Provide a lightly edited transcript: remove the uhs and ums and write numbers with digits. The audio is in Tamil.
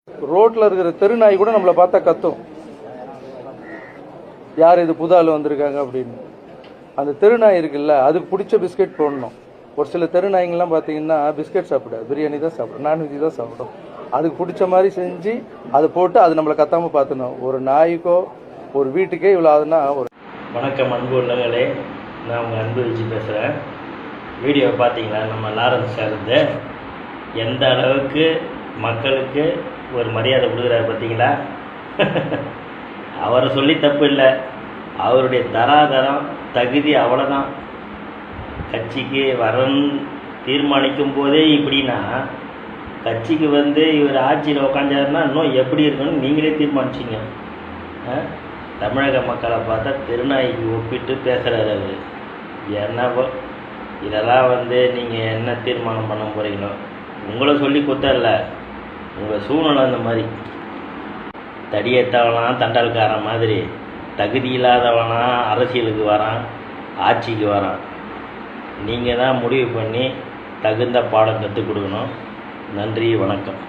ரோட்ல இருக்கிற தெருநாய் கூட நம்மளை பார்த்தா கத்தும், யார் இது புது ஆள் வந்திருக்காங்க அப்படின்னு. அந்த தெருநாய் இருக்குல்ல, அதுக்கு பிடிச்ச பிஸ்கெட் போடணும். ஒரு சில தெருநாய்ங்கெல்லாம் பார்த்தீங்கன்னா பிஸ்கெட் சாப்பிடாது, பிரியாணி தான் சாப்பிடும், நான்வெஜ் தான் சாப்பிடும். அதுக்கு பிடிச்ச மாதிரி செஞ்சு அதை போட்டு அது நம்மளை கத்தாம பார்த்துணும். ஒரு நாய்க்கோ ஒரு வீட்டுக்கே இவ்வளோ ஆகுதுன்னா ஒரு. வணக்கம் அன்பு உள்ளங்களே, நான் உங்கள் அன்பு வச்சு பேசுகிறேன். வீடியோவை பார்த்தீங்களா? நம்ம லாரன்ஸ் சார்ந்து எந்த அளவுக்கு மக்களுக்கு ஒரு மரியாதை கொடுக்குறாரு பார்த்தீங்களா? அவரை சொல்லி தப்பு இல்லை, அவருடைய தராதரம் தகுதி அவ்வளோதான். கட்சிக்கு வரன்னு தீர்மானிக்கும் போதே இப்படின்னா, கட்சிக்கு இவர் ஆட்சியில் உட்காந்தாருன்னா இன்னும் எப்படி இருக்குன்னு நீங்களே தீர்மானிச்சிங்க. தமிழக மக்களை பார்த்தா திருநாய்க்கு ஒப்பிட்டு பேசுகிறாரு அவர். என்னவோ இதெல்லாம் நீங்கள் என்ன தீர்மானம் பண்ண போகிறீங்களோ, உங்களை சொல்லி குத்தல, உங்கள் சூழ்நிலை அந்த மாதிரி. தடியேற்றவனாம் தண்டல்காரன் மாதிரி தகுதி இல்லாதவனா அரசியலுக்கு வரான், ஆட்சிக்கு வரான். நீங்கள் தான் முடிவு பண்ணி தகுந்த பாடம் கற்றுக் கொடுக்கணும். நன்றி, வணக்கம்.